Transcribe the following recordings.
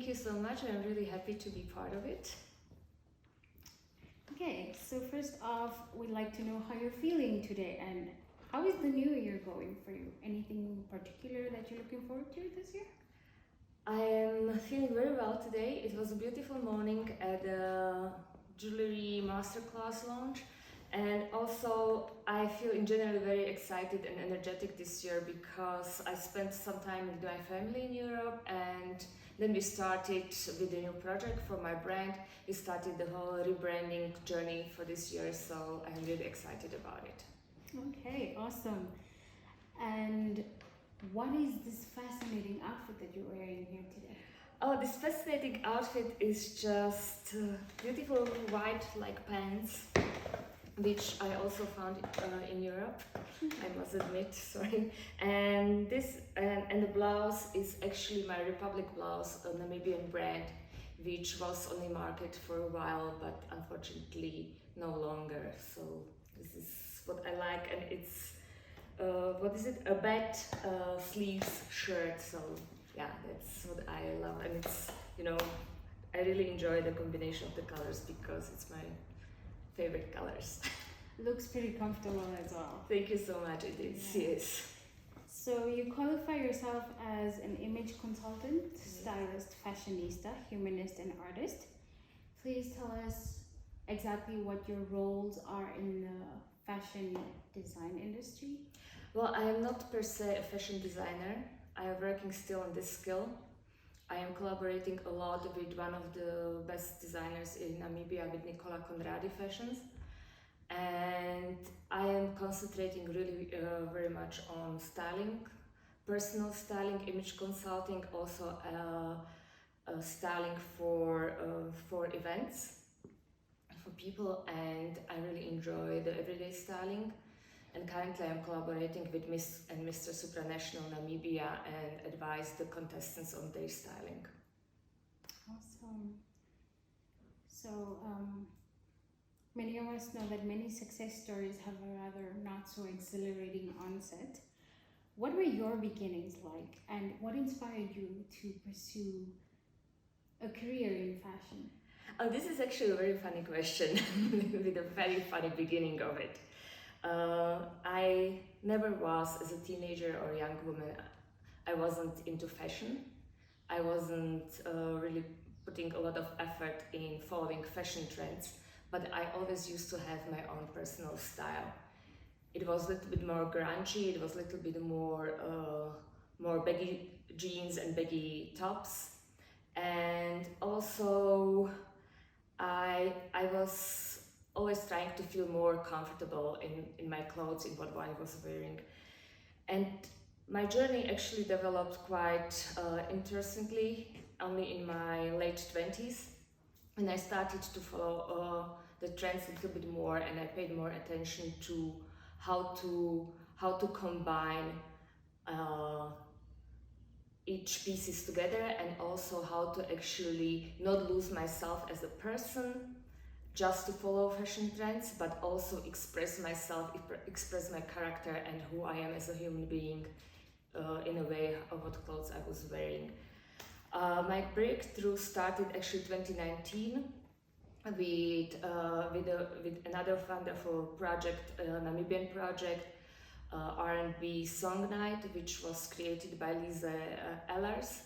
you so much. I'm really happy to be part of it. Okay, so first off, we'd like to know how you're feeling today and how is the new year going for you? Anything particular that you're looking forward to this year? I am feeling very well today. It was a beautiful morning at the jewelry masterclass launch, and also I feel in general very excited and energetic this year because I spent some time with my family in Europe, and then we started with a new project for my brand. We started the whole rebranding journey for this year, so I'm really excited about it. Okay, awesome. And what is this fascinating outfit that you're wearing here today? Oh, this fascinating outfit is just beautiful white like pants, which I also found in Europe, I must admit, sorry. And this and the blouse is actually my Republic blouse, a Namibian brand, which was on the market for a while, but unfortunately no longer. So this is what I like, and it's what is it? A bat sleeves shirt. So yeah, that's what I love, and it's, you know, I really enjoy the combination of the colors because it's my favorite colors. Looks pretty comfortable as well. Thank you so much. It is, yes. So you qualify yourself as an image consultant, stylist, fashionista, humanist, and artist. Please tell us exactly what your roles are in the fashion design industry. Well, I am not per se a fashion designer. I am working still on this skill. I am collaborating a lot with one of the best designers in Namibia, with Nicola Conradi Fashions. And I am concentrating really very much on styling, personal styling, image consulting, also styling for events, for people, and I really enjoy the everyday styling. And currently I'm collaborating with Miss and Mr. Supranational Namibia and advise the contestants on their styling. Awesome. So many of us know that many success stories have a rather not so exhilarating onset. What were your beginnings like, and what inspired you to pursue a career in fashion? Oh, this is actually a very funny question with a very funny beginning of it. I never was, as a teenager or young woman, I wasn't into fashion. I wasn't really putting a lot of effort in following fashion trends, but I always used to have my own personal style. It was a little bit more grungy, it was a little bit more baggy jeans and baggy tops. And also I was always trying to feel more comfortable in my clothes, in what I was wearing. And my journey actually developed quite interestingly only in my late 20s, and I started to follow the trends a little bit more, and I paid more attention to how to combine each pieces together, and also how to actually not lose myself as a person just to follow fashion trends, but also express myself, express my character and who I am as a human being in a way of what clothes I was wearing. My breakthrough started actually 2019 with another wonderful project, Namibian project, R&B Song Night, which was created by Lisa Ellers.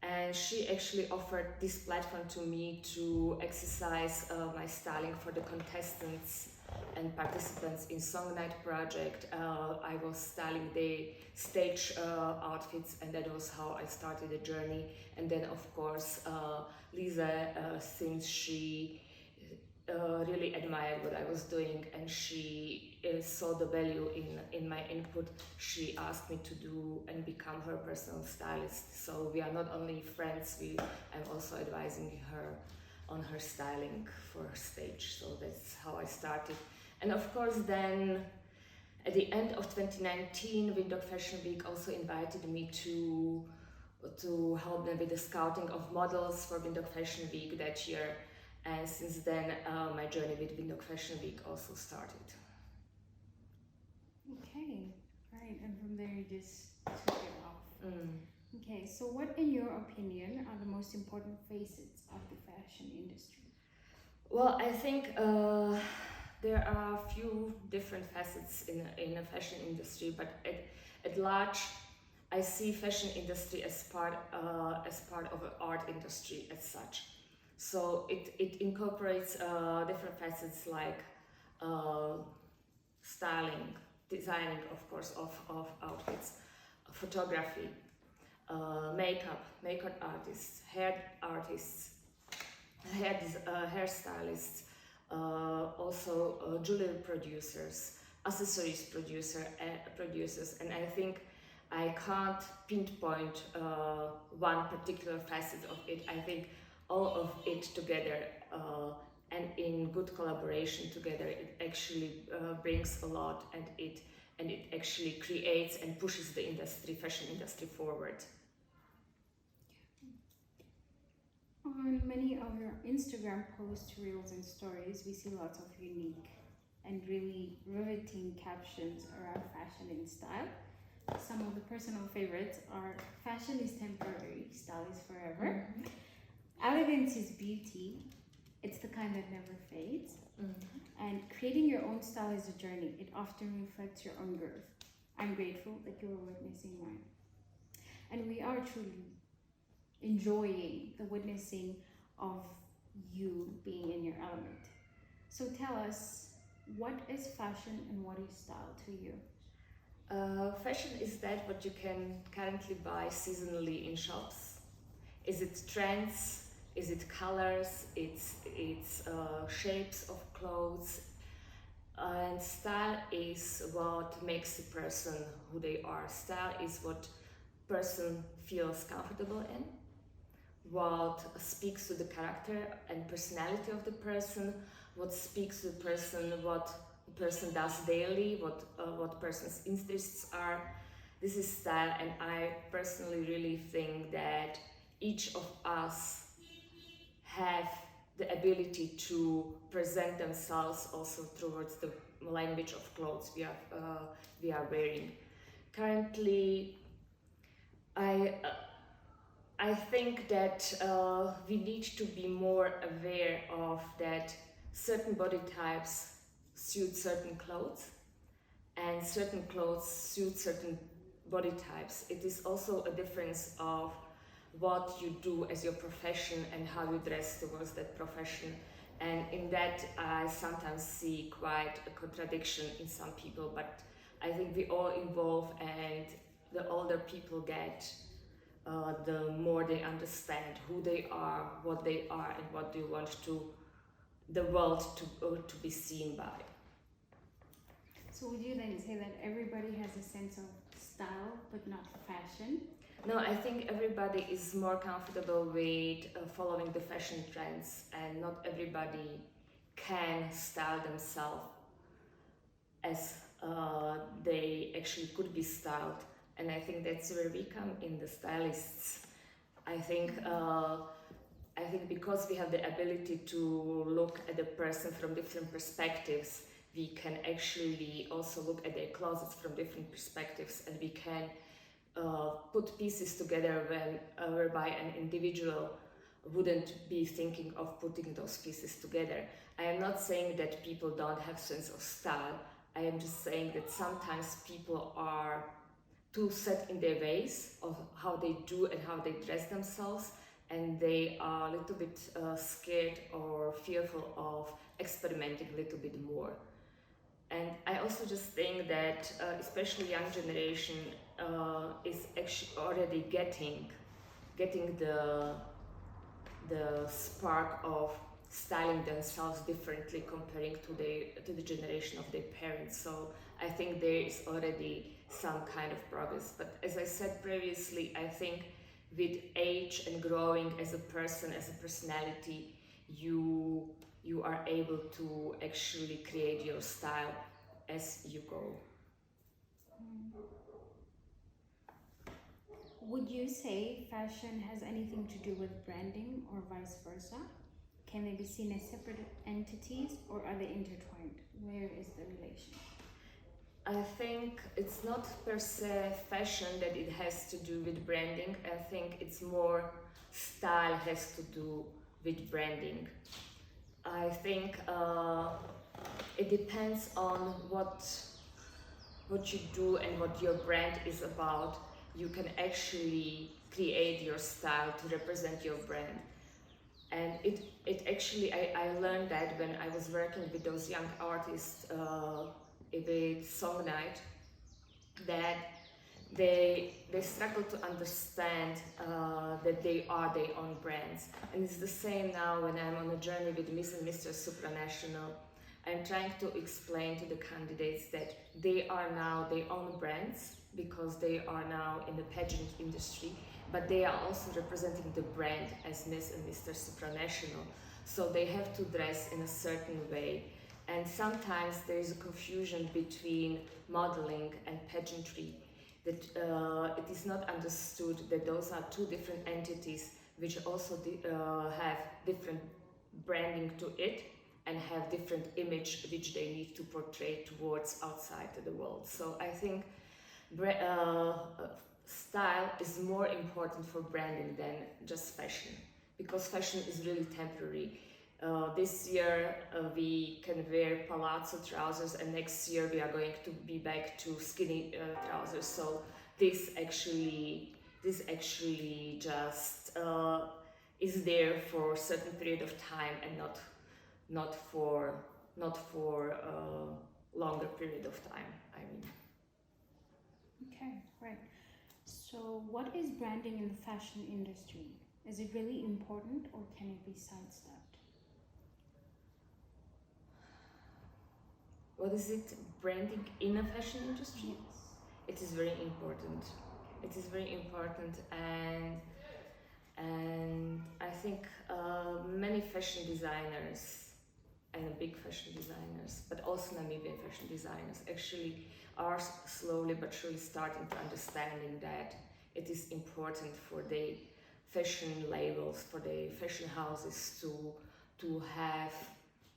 And she actually offered this platform to me to exercise my styling for the contestants and participants in Song Night project. I was styling the stage outfits, and that was how I started the journey. And then of course Lisa, since she really admired what I was doing, and she saw the value in my input, she asked me to do and become her personal stylist. So we are not only friends, I'm also advising her on her styling for stage. So that's how I started. And of course then at the end of 2019, Windhoek Fashion Week also invited me to help them with the scouting of models for Windhoek Fashion Week that year. And since then, my journey with Windhoek Fashion Week also started. Okay, right, and from there you just took it off. Okay, so what, in your opinion, are the most important facets of the fashion industry? Well, I think there are a few different facets in the fashion industry, but at large, I see fashion industry as part of an art industry as such. So it incorporates different facets like uh, styling, designing, of course, of outfits, photography, makeup artists, hair hairstylists, also jewelry producers, producers, and I think I can't pinpoint one particular facet of it. I think all of it together and in good collaboration together, it actually brings a lot, and it actually creates and pushes the fashion industry forward. On many of your Instagram posts, reels, and stories, we see lots of unique and really riveting captions around fashion and style. Some of the personal favorites are fashion is temporary, style is forever. Elegance is beauty, it's the kind that never fades. And creating your own style is a journey, it often reflects your own growth. I'm grateful that you are witnessing mine. And we are truly enjoying the witnessing of you being in your element. So tell us, what is fashion and what is style to you? Fashion is that what you can currently buy seasonally in shops. Is it trends? Is it colors? It's shapes of clothes. And style is what makes the person who they are. Style is what person feels comfortable in, what speaks to the character and personality of the person, what speaks to the person, what the person does daily, what person's interests are. This is style, and I personally really think that each of us have the ability to present themselves also towards the language of clothes we are wearing. Currently, I think that we need to be more aware of that certain body types suit certain clothes and certain clothes suit certain body types. It is also a difference of what you do as your profession and how you dress towards that profession. And in that, I sometimes see quite a contradiction in some people, but I think we all evolve, and the older people get, the more they understand who they are, what they are, and what they want the world to be seen by. So would you then say that everybody has a sense of style but not fashion? No, I think everybody is more comfortable with following the fashion trends, and not everybody can style themselves as they actually could be styled. And I think that's where we come in, the stylists. I think because we have the ability to look at the person from different perspectives, we can actually also look at their closets from different perspectives, and we can put pieces together whereby an individual wouldn't be thinking of putting those pieces together. I am not saying that people don't have sense of style. I am just saying that sometimes people are too set in their ways of how they do and how they dress themselves, and they are a little bit scared or fearful of experimenting a little bit more. And I also just think that especially young generation is actually already getting the spark of styling themselves differently comparing to the generation of their parents. So I think there is already some kind of progress. But as I said previously, I think with age and growing as a person, as a personality, you are able to actually create your style as you go. Would you say fashion has anything to do with branding or vice versa? Can they be seen as separate entities or are they intertwined? Where is the relation? I think it's not per se fashion that it has to do with branding. I think it's more style has to do with branding. I think it depends on what you do and what your brand is about. You can actually create your style to represent your brand. And it actually, I learned that when I was working with those young artists with Song Night, that they struggle to understand that they are their own brands. And it's the same now when I'm on a journey with Miss and Mr. Supranational. I'm trying to explain to the candidates that they are now their own brands because they are now in the pageant industry, but they are also representing the brand as Miss and Mr. Supranational. So they have to dress in a certain way. And sometimes there is a confusion between modeling and pageantry, that it is not understood that those are two different entities which also have different branding to it and have different image which they need to portray towards outside to the world. So I think style is more important for branding than just fashion, because fashion is really temporary. This year we can wear palazzo trousers, and next year we are going to be back to skinny trousers. So this actually just is there for a certain period of time and not for a longer period of time. I mean. Okay, right. So, what is branding in the fashion industry? Is it really important, or can it be sidestepped? What is it? Branding in a fashion industry? Yes. It is very important. It is very important, and I think many fashion designers and big fashion designers, but also Namibian fashion designers, actually are slowly but surely starting to understanding that it is important for the fashion labels, for the fashion houses to have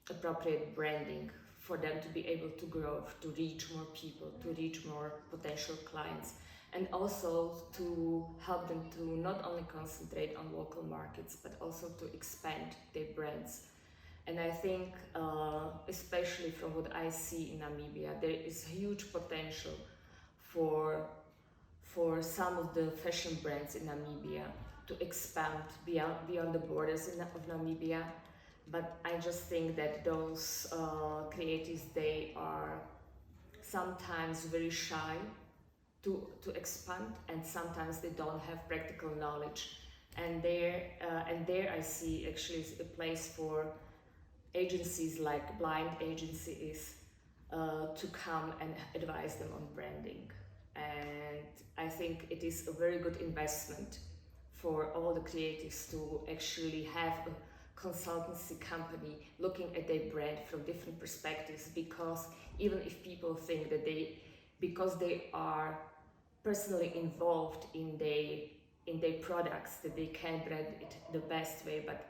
appropriate branding, for them to be able to grow, to reach more people, to reach more potential clients, and also to help them to not only concentrate on local markets, but also to expand their brands. And I think, especially from what I see in Namibia, there is huge potential for some of the fashion brands in Namibia to expand beyond the borders of Namibia. But I just think that those creatives, they are sometimes very shy to expand, and sometimes they don't have practical knowledge. And there I see actually a place for agencies like blind agencies to come and advise them on branding. And I think it is a very good investment for all the creatives to actually have a consultancy company looking at their brand from different perspectives, because even if people think that because they are personally involved in their products, that they can brand it the best way, but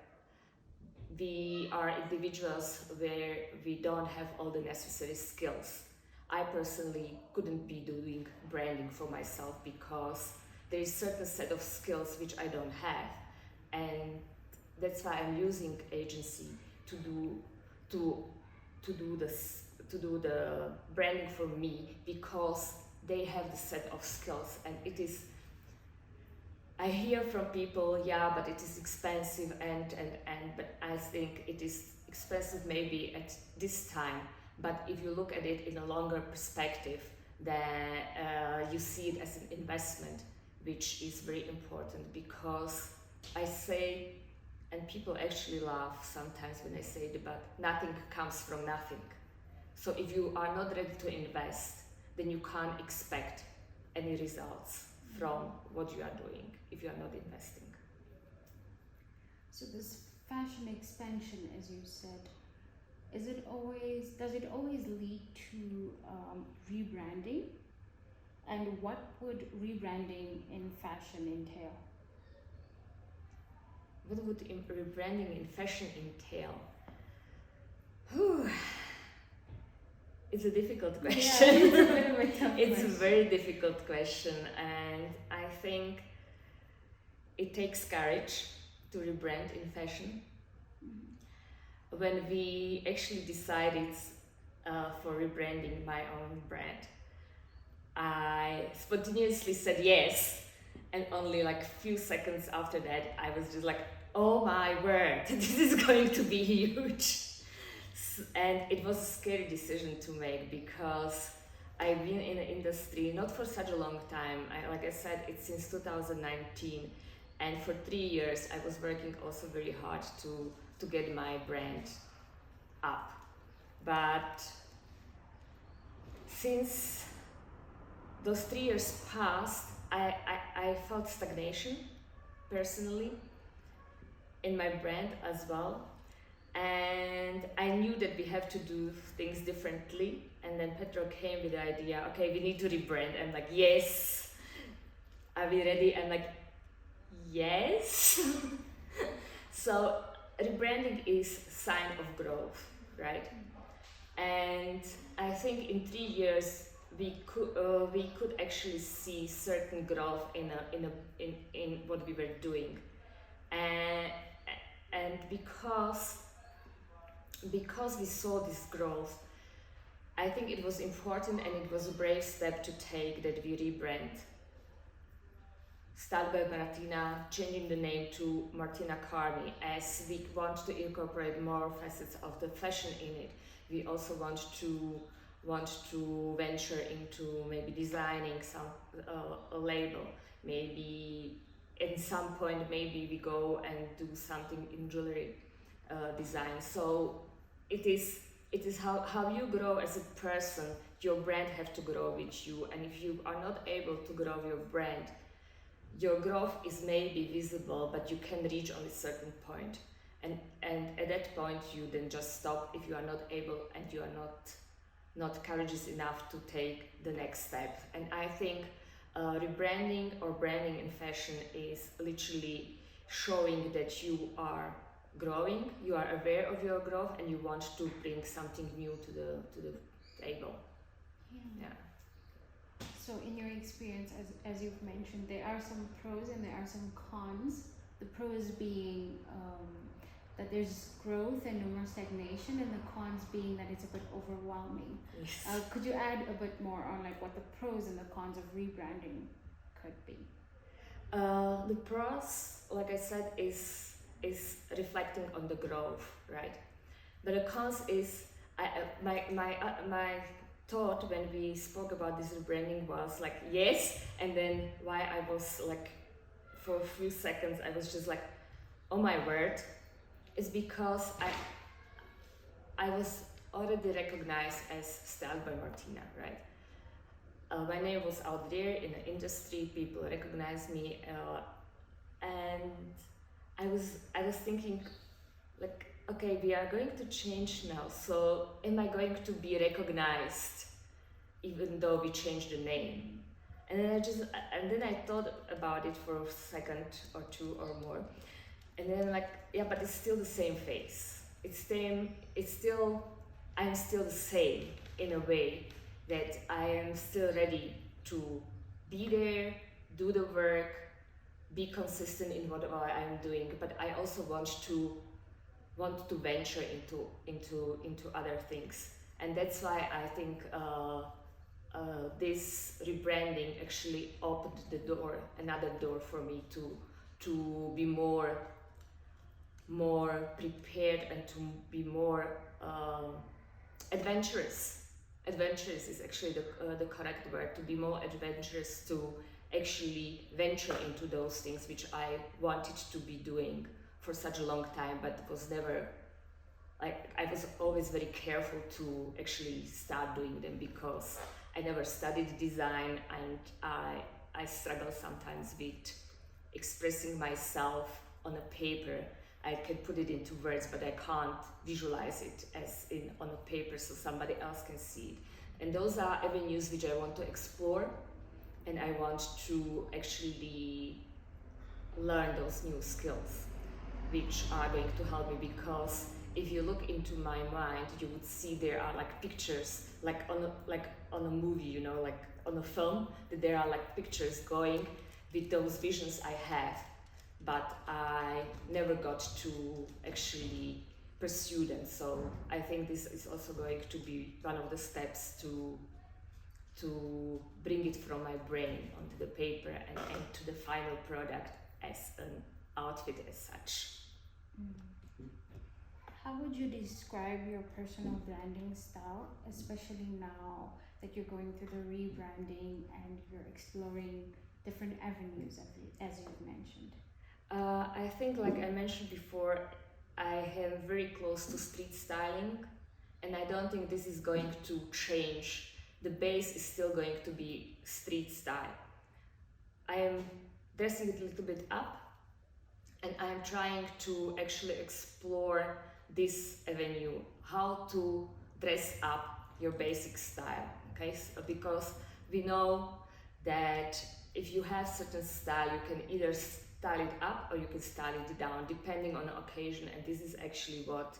we are individuals where we don't have all the necessary skills. I personally couldn't be doing branding for myself because there is certain set of skills which I don't have, and that's why I'm using agency to do the branding for me, because they have the set of skills. And it is, I hear from people, yeah, but it is expensive and but I think it is expensive maybe at this time, but if you look at it in a longer perspective, then you see it as an investment, which is very important. Because I say, and people actually laugh sometimes when I say it, but nothing comes from nothing. So if you are not ready to invest, then you can't expect any results from what you are doing if you are not investing. So this fashion expansion, as you said, does it always lead to rebranding? And what would rebranding in fashion entail? What would rebranding in fashion entail? Whew. It's a difficult Yeah, question. it's a bit of a tough It's a question. very difficult question, and I think it takes courage to rebrand in fashion. When we actually decided for rebranding my own brand, I spontaneously said yes, and only like few seconds after that, I was just like, "Oh my word, this is going to be huge!" And it was a scary decision to make because I've been in the industry not for such a long time. Like I said, it's since 2019, and for 3 years I was working also very hard to get my brand up. But since those 3 years passed, I felt stagnation personally in my brand as well. And I knew that we have to do things differently. And then Petro came with the idea, okay, we need to rebrand. I'm like, yes. Are we ready? I'm like, yes. So rebranding is sign of growth, right? And I think in 3 years we could actually see certain growth in what we were doing, and because we saw this growth, I think it was important and it was a brave step to take that we rebrand. Start by Martina, changing the name to Martina Karny, as we want to incorporate more facets of the fashion in it. We also want to venture into maybe designing some a label. Maybe at some point maybe we go and do something in jewelry design. So it is how you grow as a person. Your brand have to grow with you, and if you are not able to grow your brand, your growth is maybe visible, but you can reach on a certain point, and at that point you then just stop if you are not able and you are not courageous enough to take the next step. And I think rebranding or branding in fashion is literally showing that you are growing, you are aware of your growth, and you want to bring something new to the table. Yeah. So in your experience, as you've mentioned, there are some pros and there are some cons. The pros being that there's growth and no more stagnation, and the cons being that it's a bit overwhelming. Yes. Could you add a bit more on like what the pros and the cons of rebranding could be? The pros, like I said, is reflecting on the growth, right? But the cons is my thought when we spoke about this rebranding was like yes, and then why I was like for a few seconds I was just like, oh my word, is because I was already recognized as Styled by Martina, right? My name was out there in the industry, people recognized me, and I was thinking like, okay, we are going to change now, so am I going to be recognized even though we changed the name? And then I thought about it for a second or two or more, and then like, yeah, but it's still the same face. I'm still the same in a way that I am still ready to be there, do the work, be consistent in what I'm doing, but I also want to venture into other things. And that's why I think this rebranding actually opened another door for me to be more prepared and to be more adventurous. Adventurous is actually the correct word, to be more adventurous, to actually venture into those things which I wanted to be doing for such a long time, but was never, like, I was always very careful to actually start doing them because I never studied design, and I struggle sometimes with expressing myself on a paper. I can put it into words, but I can't visualize it on a paper so somebody else can see it. And those are avenues which I want to explore, and I want to actually learn those new skills which are going to help me, because if you look into my mind, you would see there are like pictures, like on a movie, you know, like on a film, that there are like pictures going with those visions I have, but I never got to actually pursue them. So I think this is also going to be one of the steps to bring it from my brain onto the paper and to the final product as an outfit as such. How would you describe your personal branding style, especially now that you're going through the rebranding and you're exploring different avenues, as you've mentioned? I think, like I mentioned before, I am very close to street styling, and I don't think this is going to change. The base is still going to be street style. I am dressing it a little bit up, and I am trying to actually explore this avenue, how to dress up your basic style, okay? So, because we know that if you have certain style, you can either style it up or you can style it down, depending on the occasion. And this is actually what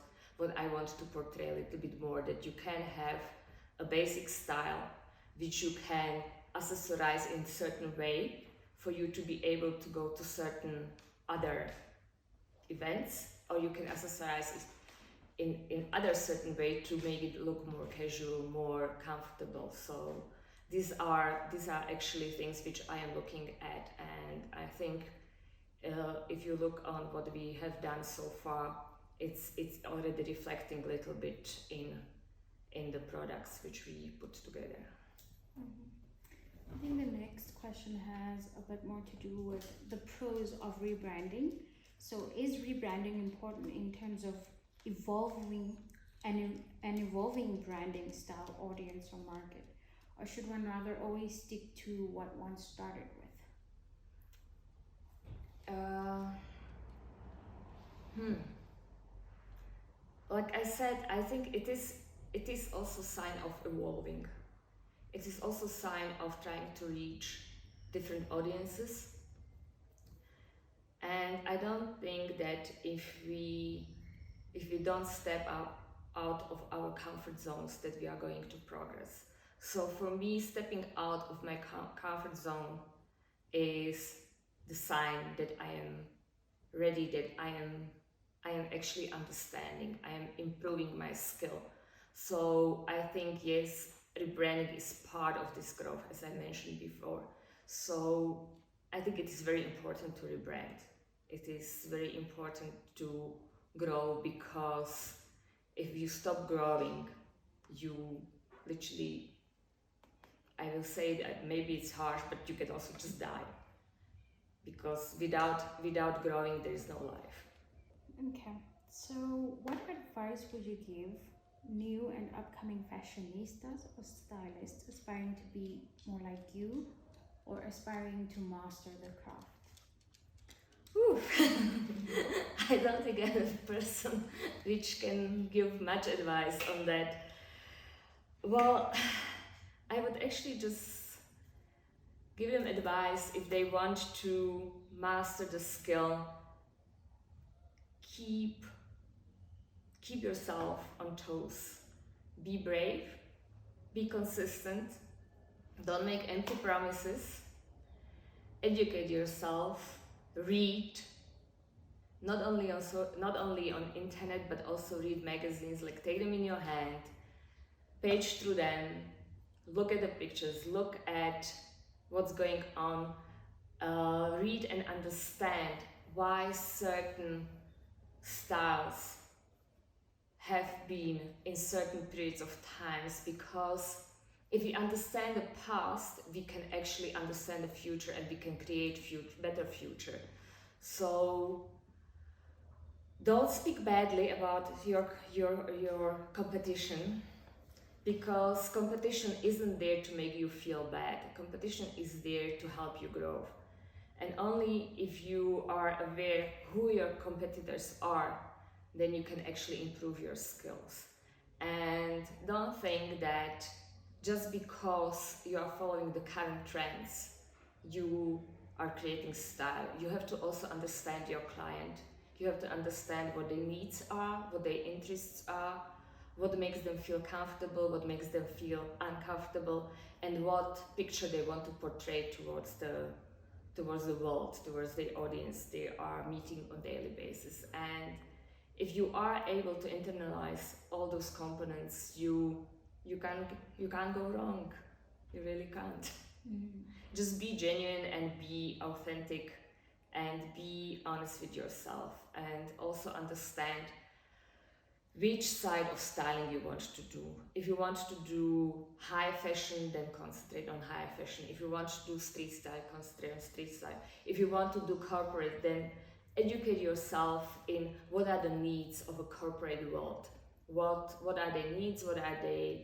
I want to portray a little bit more, that you can have a basic style which you can accessorize in a certain way for you to be able to go to certain other events, or you can accessorize it in other certain way to make it look more casual, more comfortable. So these are actually things which I am looking at, and I think if you look on what we have done so far, it's already reflecting a little bit in the products which we put together. I think the next question has a bit more to do with the pros of rebranding. So is rebranding important in terms of evolving an evolving branding style, audience, or market? Or should one rather always stick to what one started with? Like I said, I think it is also a sign of evolving. It is also a sign of trying to reach different audiences. And I don't think that if we don't step out of our comfort zones, that we are going to progress. So for me, stepping out of my comfort zone is the sign that I am ready, that I am actually understanding, I am improving my skill. So I think, yes, rebranding is part of this growth, as I mentioned before. So I think it is very important to rebrand. It is very important to grow, because if you stop growing, you literally, I will say that maybe it's harsh, but you can also just die, because without growing there is no life. Okay, so what advice would you give new and upcoming fashionistas or stylists aspiring to be more like you, or aspiring to master the craft? I don't think I'm a person which can give much advice on that. Well, I would actually just give them advice if they want to master the skill. Keep yourself on toes. Be brave, be consistent, don't make empty promises, educate yourself, read, not only on internet, but also read magazines, like take them in your hand, page through them, look at the pictures, look at what's going on, read and understand why certain styles have been in certain periods of times, because if we understand the past, we can actually understand the future, and we can create better future. So don't speak badly about your competition, because competition isn't there to make you feel bad. Competition is there to help you grow. And only if you are aware who your competitors are, then you can actually improve your skills. And don't think that just because you are following the current trends, you are creating style. You have to also understand your client. You have to understand what their needs are, what their interests are, what makes them feel comfortable, what makes them feel uncomfortable, and what picture they want to portray towards the world, towards the audience they are meeting on a daily basis. And if you are able to internalize all those components, you can't go wrong. You really can't. Just be genuine and be authentic and be honest with yourself, and also understand which side of styling you want to do. If you want to do high fashion, then concentrate on high fashion. If you want to do street style, concentrate on street style. If you want to do corporate, then educate yourself in what are the needs of a corporate world. What are their needs, what are their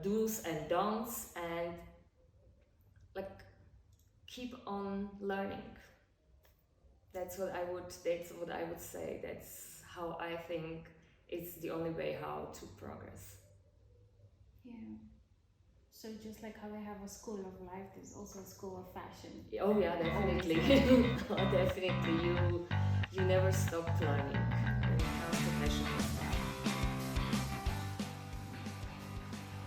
do's and don'ts, and like keep on learning. That's what I would say. That's how I think it's the only way how to progress. Yeah. So just like how they have a school of life, there's also a school of fashion. Oh yeah, definitely. Oh, definitely. You never stop learning when it comes to fashion and style.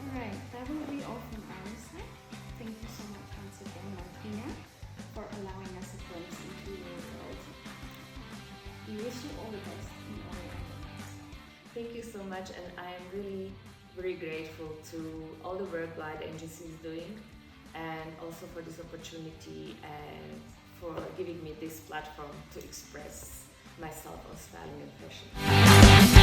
Alright, that will be all from our side. Thank you so much once again, Martina, for allowing us a glimpse into your world. We wish you all the best in all your endeavors. Thank you so much, and I am really very grateful to all the work Light Agency is doing, and also for this opportunity and for giving me this platform to express myself on styling and fashion.